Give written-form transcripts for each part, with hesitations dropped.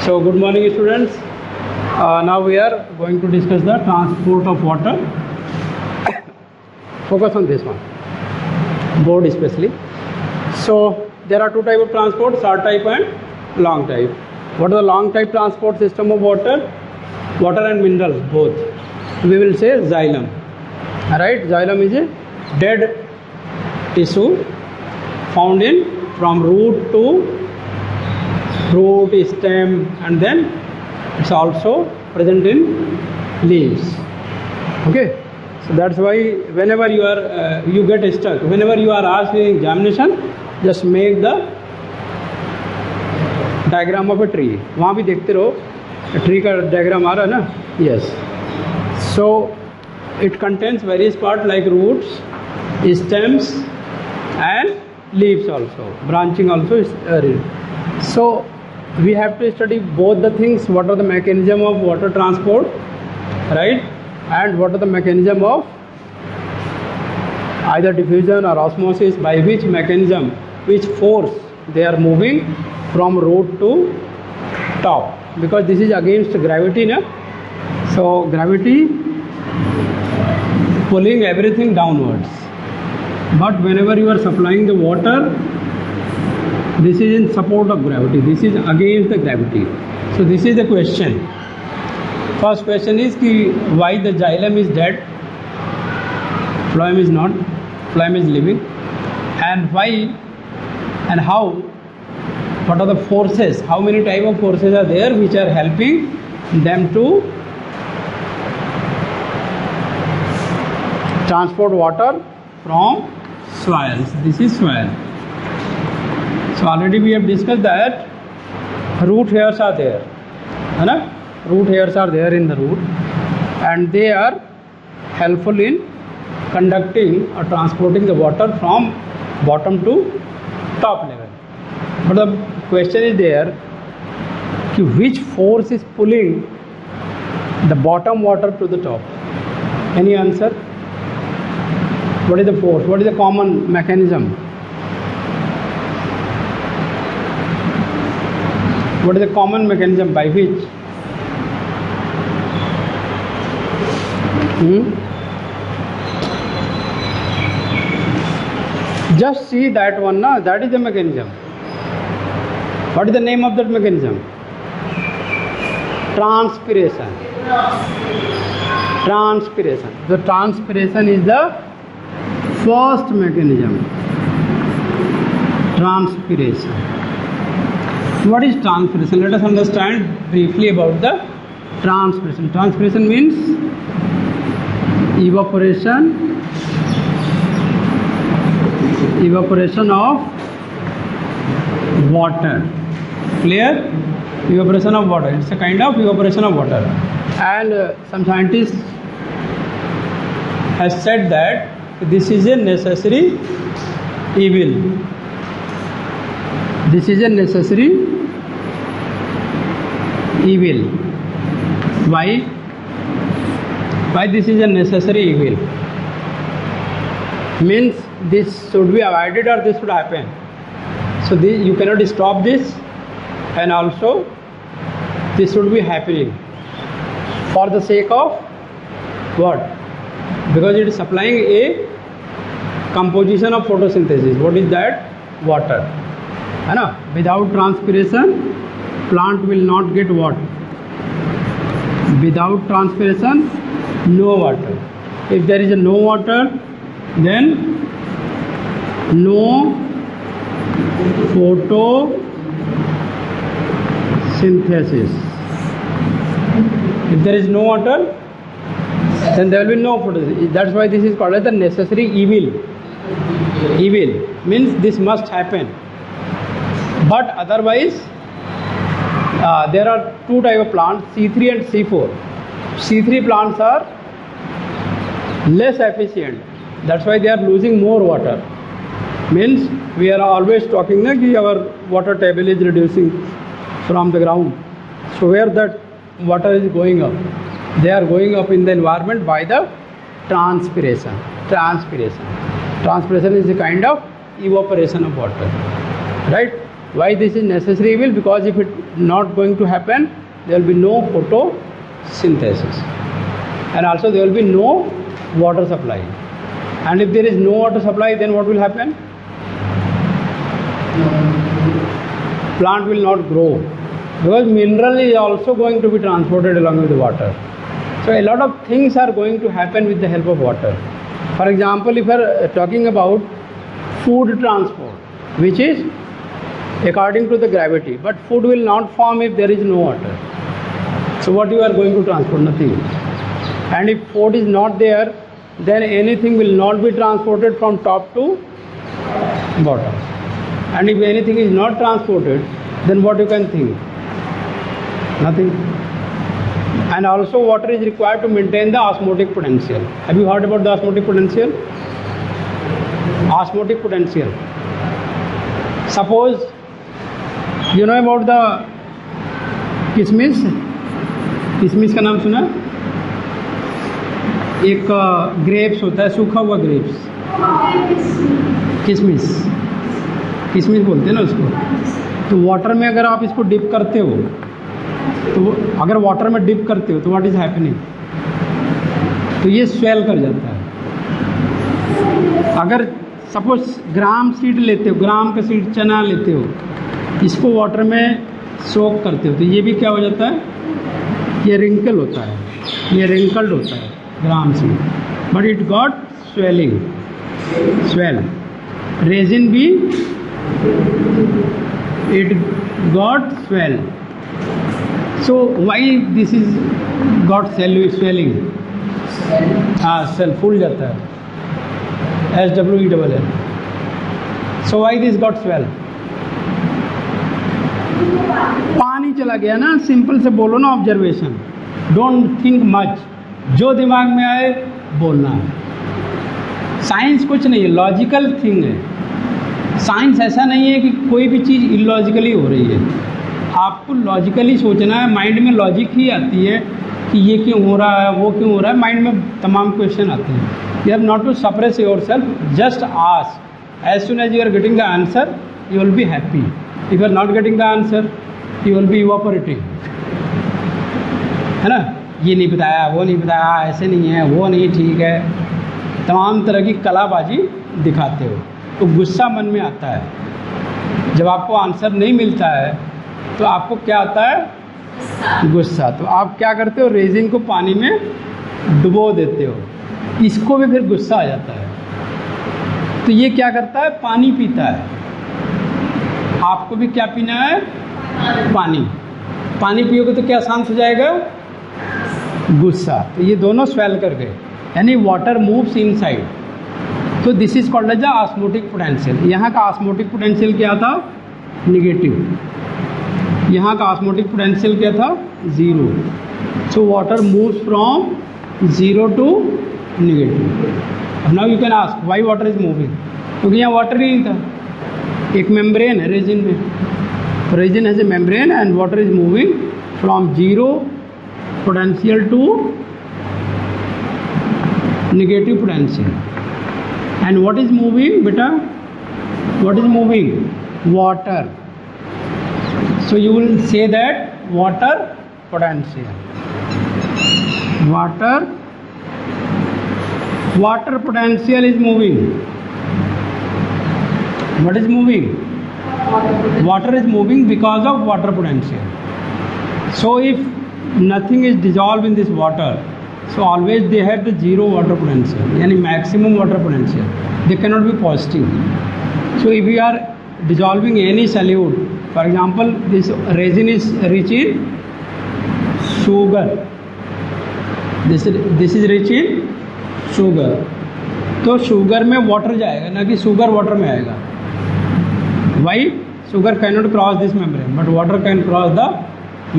So good morning students. Now we are going to discuss the transport of water. Focus on this one, board especially. So there are two types of transport, short type and long type. What is the long type transport system of water? Water and minerals both. We will say xylem. Alright, xylem is a dead tissue found in from root to root, stem, and then it's also present in leaves. Okay, so that's why whenever you are you get stuck, whenever you are asked in examination, just make the diagram of a tree. वहाँ भी देखते रहो tree का diagram आ रहा है ना? Yes. So it contains various parts like roots, stems, and leaves also. Branching also is so we have to study both the things. What are the mechanism of water transport, right? And what are the mechanism of either diffusion or osmosis, by which mechanism, which force they are moving from root to top, because this is against gravity, na? So gravity pulling everything downwards, but whenever you are supplying the water, this is in support of gravity, this is against the gravity. So this is the question. First question is ki why the xylem is dead, phloem is not, phloem is living, and why and how, what are the forces, how many type of forces are there which are helping them to transport water from soil. This is soil. So already we have discussed that root hairs are there, right? Root hairs are there in the root, and they are helpful in conducting or transporting the water from bottom to top level. But the question is there, which force is pulling the bottom water to the top? Any answer? What is the force? What is the common mechanism? What is the common mechanism by which just see that one, na? That is the mechanism. What is the name of that mechanism? Transpiration. Transpiration. So transpiration is the first mechanism. Transpiration. What is transpiration? Let us understand briefly about the transpiration. Transpiration means evaporation of water. Clear? Evaporation of water. It's a kind of evaporation of water. And some scientists has said that this is a necessary evil. This is a necessary evil. Why? Why this is a necessary evil? Means this should be avoided or this should happen. So this, you cannot stop this, and also this should be happening for the sake of what? Because it is supplying a composition of photosynthesis. What is that? Water. है ना? Without transpiration, plant will not get what? Without transpiration, no water. If there is no water, then no photosynthesis. If there is no water, then there will be no photosynthesis. That's why this is called as the necessary evil. Evil means this must happen. But otherwise, there are two types of plants, C3 and C4. C3 plants are less efficient. That's why they are losing more water. Means we are always talking that our water table is reducing from the ground. So where that water is going up? They are going up in the environment by the transpiration. Transpiration. Transpiration is a kind of evaporation of water. Right? Why this is necessary evil? Because if it not going to happen, there will be no photosynthesis, and also there will be no water supply. And if there is no water supply, then what will happen? Plant will not grow, because mineral is also going to be transported along with the water. So a lot of things are going to happen with the help of water. For example, if we are talking about food transport, which is according to the gravity, but food will not form if there is no water. So what you are going to transport? Nothing. And if food is not there, then anything will not be transported from top to bottom. And if anything is not transported, then what you can think? Nothing. And also water is required to maintain the osmotic potential. Have you heard about the osmotic potential? Osmotic potential. Suppose you know about the किशमिश. किशमिश का नाम सुना? एक grapes होता है, सूखा हुआ ग्रेप्स, किशमिश. किशमिश बोलते हैं ना उसको. तो वाटर में अगर आप इसको डिप करते हो, तो अगर वाटर में डिप करते हो तो व्हाट इज हैपनिंग? तो ये स्वेल कर जाता है. अगर सपोज ग्राम सीड लेते हो, ग्राम का सीड चना लेते हो, इसको वाटर में सोक करते हो, तो ये भी क्या हो जाता है? ये रिंकल होता है, ये रिंकल्ड होता है gram seed, but it got swelling, swell. Raisin भी it got swell. So why this is got swelling? Cell फूल जाता है, SWELL. So why this got swell? पानी चला गया ना. सिंपल से बोलो ना, ऑब्जर्वेशन. डोंट थिंक मच, जो दिमाग में आए बोलना है. साइंस कुछ नहीं है, लॉजिकल थिंग है. साइंस ऐसा नहीं है कि कोई भी चीज़ इलॉजिकली हो रही है. आपको लॉजिकली सोचना है. माइंड में लॉजिक ही आती है कि ये क्यों हो रहा है, वो क्यों हो रहा है. माइंड में तमाम क्वेश्चन आते हैं. You have not to suppress your self, just ask. As soon as you are getting the answer, you will be happy. If you are not getting the answer, you will be evaporating. है ना? ये नहीं बताया, वो नहीं बताया, ऐसे नहीं है, वो नहीं ठीक है. तमाम तरह की कलाबाजी दिखाते हो. तो गुस्सा मन में आता है. जब आपको आंसर नहीं मिलता है तो आपको क्या आता है? गुस्सा. तो आप क्या करते हो? रेजिन को पानी में डुबो देते हो. इसको भी फिर गुस्सा आ जाता है. तो ये क्या करता है? पानी पीता है. आपको भी क्या पीना है? पानी. पानी पियोगे तो क्या शांत हो जाएगा? गुस्सा. तो ये दोनों स्वेल कर गए, यानी वाटर मूव्स इनसाइड. तो this is called as the osmotic potential. यहाँ का ऑस्मोटिक पोटेंशियल क्या था? निगेटिव. यहाँ का ऑस्मोटिक पोटेंशियल क्या था? 0. So water moves from 0 to negative. Now you can ask why water is moving. क्योंकि यहाँ वाटर ही नहीं था. एक मेम्ब्रेन है रेजिन में. Resin has a membrane and water is moving from 0 potential to negative potential. And what is moving, beta? What is moving? Water. So you will say that water potential. Water potential is moving. What is moving? Water is moving because of water potential. So if nothing is dissolved in this water, so always they have the 0 water potential, yani maximum water potential. They cannot be positive. So if we are dissolving any solute, for example, this resin is rich in sugar. This is rich in sugar. तो sugar में water जाएगा, ना कि sugar water में आएगा. Why? Sugar cannot cross this membrane, but water can cross the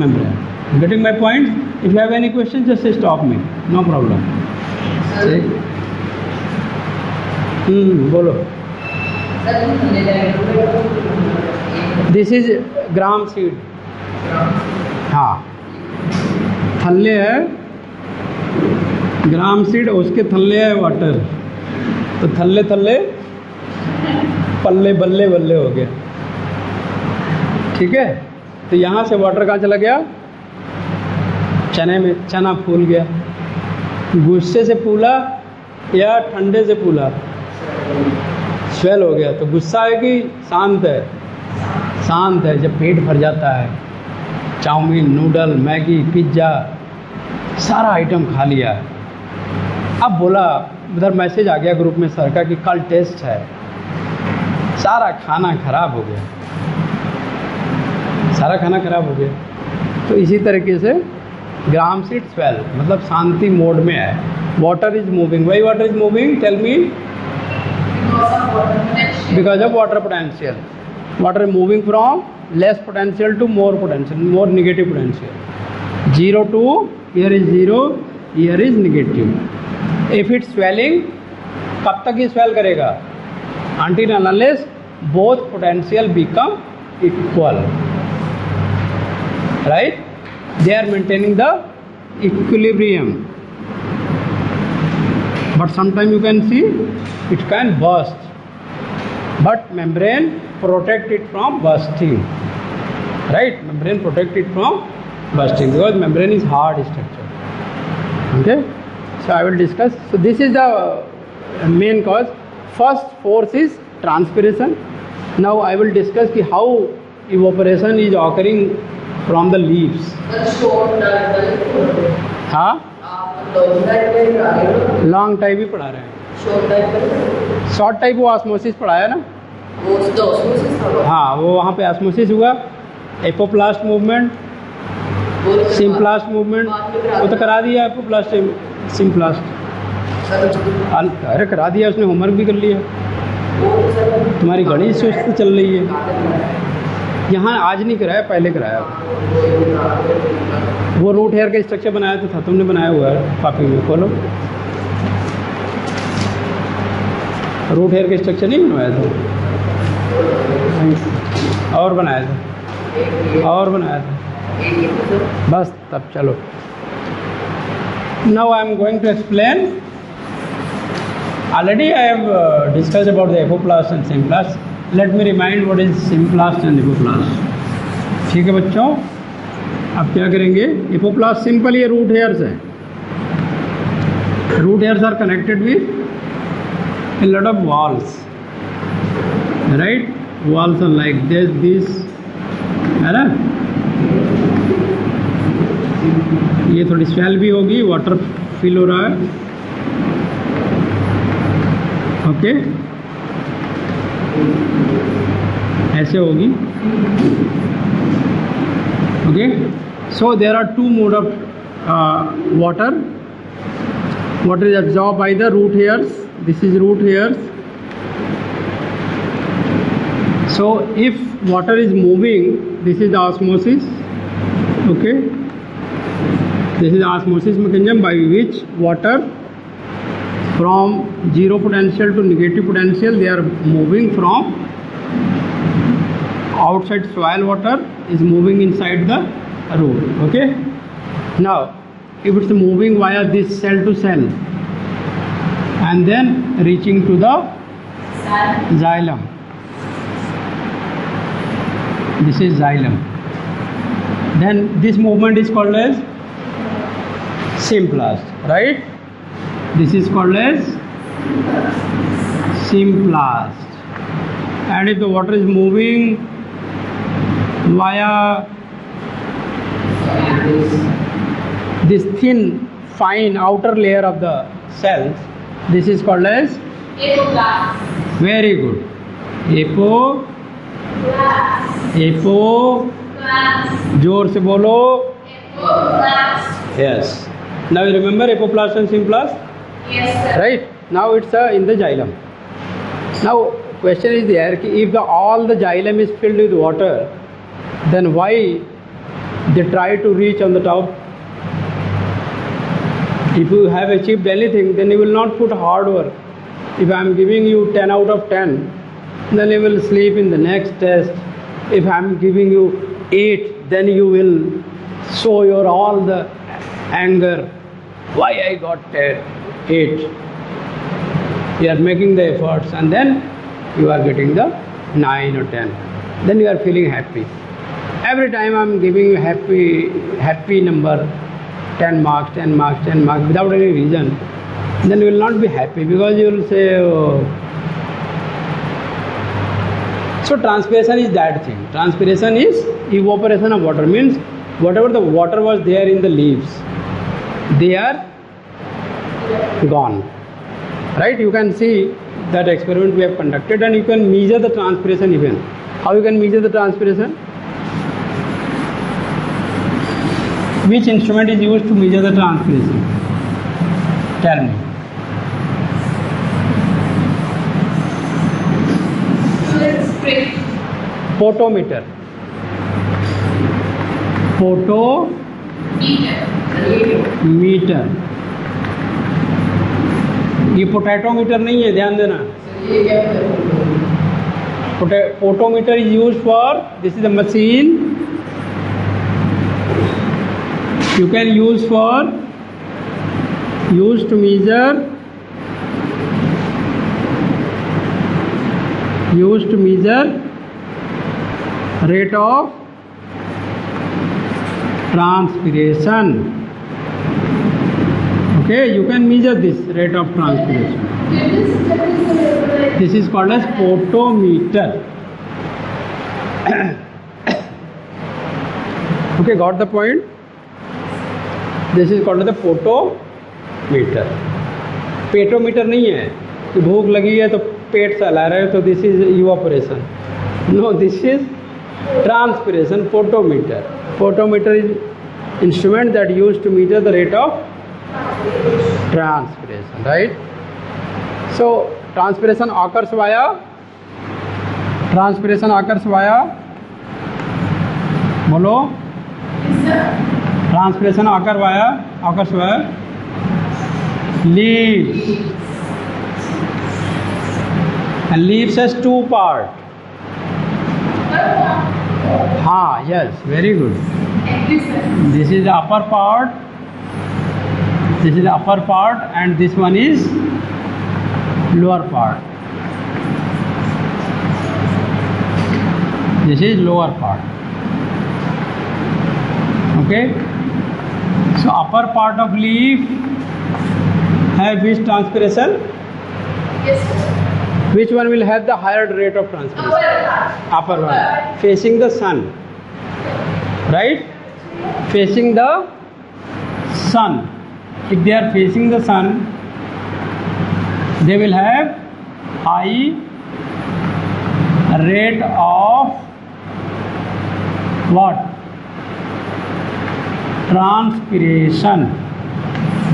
membrane. Getting my point? If you have any questions, just stop me. No problem. बोलो. This is gram seed. हाँ, थल्ले है gram seed, उसके थल्ले है water. तो थल्ले थल्ले पल्ले बल्ले बल्ले हो गए. ठीक है, तो यहाँ से वाटर कहाँ चला गया, चने में, चना फूल गया। गुस्से से फूला या ठंडे से फूला, स्वेल हो गया। तो गुस्सा है कि शांत है, शांत है। जब पेट भर जाता है, चाउमीन, नूडल, मैगी, पिज्ज़ा, सारा आइटम खा लिया। अब बोला, उधर मैसेज आ गया ग्रुप में सर का कि कल टेस्ट है, सारा खाना खराब हो गया, सारा खाना खराब हो गया। तो इसी तरीके से ग्राम सीड स्वेल मतलब शांति मोड में है। Water is moving, why water is moving, tell me, because of water potential. Water is moving from less potential to more potential, more negative potential. 0 to here is 0, here is negative। If it swelling, कब तक ये swell करेगा, until and unless both potential become equal, right? They are maintaining the equilibrium, but sometimes you can see it can burst, but membrane protect it from bursting, right? Membrane protect it from bursting because membrane is hard structure. Okay, so I will discuss. So this is the main cause. First force is transpiration. Now I will discuss ki how evaporation is occurring from the leaves. हाँ, long type ही पढ़ा रहे हैं। Short type वो osmosis पढ़ाया ना, हाँ, वो वहाँ पे ऑस्मोसिस हुआ, एपोप्लास्ट मूवमेंट, सिम्प्लास्ट मूवमेंट, वो तो करा दिया एपोप्लास्ट, सिम्प्लास्ट अरे करा दिया, उसने होमवर्क भी कर लिया। तुम्हारी घड़ी सुस्त चल रही है। यहाँ आज नहीं कराया, पहले कराया। वो रूट हेयर का स्ट्रक्चर बनाया तो था, तुमने बनाया हुआ है कॉपी में, खोलो। रूट हेयर का स्ट्रक्चर नहीं बनवाया था, और बनाया था, और बनाया था, बस तब चलो। Now I am going to explain. Already I have discussed about the apoplast and symplast. Let me remind what is symplast and apoplast. ठीक है बच्चों, अब क्या करेंगे। एपोप्लास्ट सिंपल ये रूट हेयर्स है। Root hairs are connected with a lot of walls, right? Walls are like this, है ना? ये थोड़ी स्वेल भी होगी, वाटर फिल हो रहा है, ओके, ऐसे होगी, okay. So there are two mode of water is absorbed by the root hairs. This is root hairs. So if water is moving, this is the osmosis, okay, this is the osmosis mechanism by which water from zero potential to negative potential, they are moving from outside soil water is moving inside the root, okay. Now if it's moving via this cell to cell and then reaching to the xylem, this is xylem, then this movement is called as symplast, right? This is called as symplast. And if the water is moving via this thin fine outer layer of the cells, this is called as apoplast. Very good. Apoplast. जोर से बोलो। Apoplast. Yes. Now you remember apoplast and symplast? Yes, sir. Right? Now it's in the xylem. Now question is there कि if all the xylem is filled with water, then why they try to reach on the top? If you have achieved anything, then you will not put hard work. If I am giving you 10 out of 10, then you will sleep in the next test. If I am giving you 8, then you will show your all the anger. Why I got 8? You are making the efforts and then you are getting the 9 or 10. Then you are feeling happy. Every time I'm giving you happy number, 10 marks, 10 marks, 10 marks without any reason, then you will not be happy because you will say, oh. So transpiration is that thing. Transpiration is evaporation of water, means whatever the water was there in the leaves, they are gone. Right? You can see that experiment we have conducted, and you can measure the transpiration even. How you can measure the transpiration? Which instrument is used to measure the transpiration? Tell me. Photometer. Photometer. ये पोटैटोमीटर नहीं है, ध्यान देना. Photometer is used for, this is a machine you can use to measure rate of transpiration. Okay, you can measure this rate of transpiration. This is called as photometer. Okay, got the point? This is called the photometer. पेटोमीटर नहीं है कि भूख लगी है तो पेट सहला रहे हो, तो this is evaporation. No, this is transpiration. Photometer is instrument that used to measure the rate of transpiration, right? So transpiration occurs via बोलो. Transpiration occurs via leaves, and leaves has two parts. Yes, very good. This is the upper part, and this one is lower part. This is lower part. Okay, so upper part of leaf have which transpiration? Yes, sir. Which one will have the higher rate of transpiration? Upper one, facing the sun, right? Facing the sun. If they are facing the sun, they will have high rate of what? Transpiration.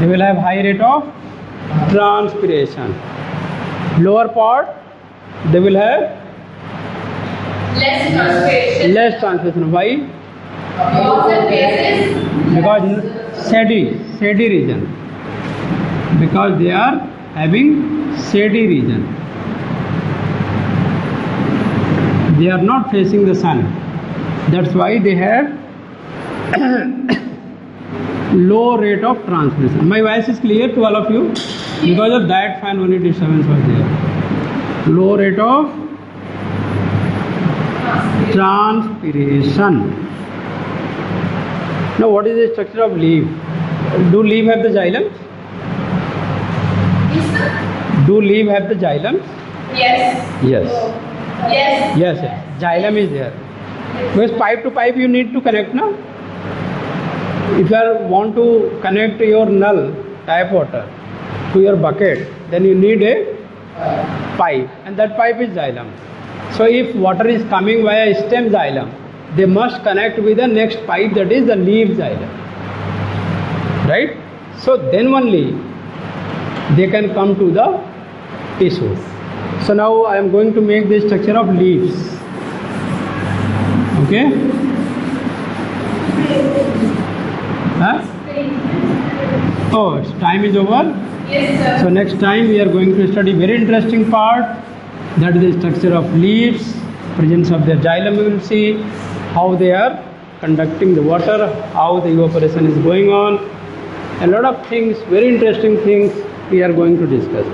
They will have high rate of transpiration. Lower part, they will have less transpiration. Why? Because shady region. Because they are having shady region. They are not facing the sun. That's why they have low rate of transpiration. My voice is clear to all of you? Because of that fan only disturbance was there. Low rate of transpiration. Now what is the structure of leaf? Do leaf have the xylem? Do leaf have the xylem? Yes. Yes. Yes. Yes. Xylem is there. Because pipe to pipe you need to connect, na? If you want to connect your null, tap water, to your bucket, then you need a pipe, and that pipe is xylem. So if water is coming via stem xylem, they must connect with the next pipe, that is the leaf xylem, right? So then only they can come to the tissue. So now I am going to make the structure of leaves. Okay? Huh? Oh, time is over. Yes, sir. So next time we are going to study very interesting part, that is the structure of leaves, presence of their xylem. We will see how they are conducting the water, how the evaporation is going on. A lot of things, very interesting things we are going to discuss.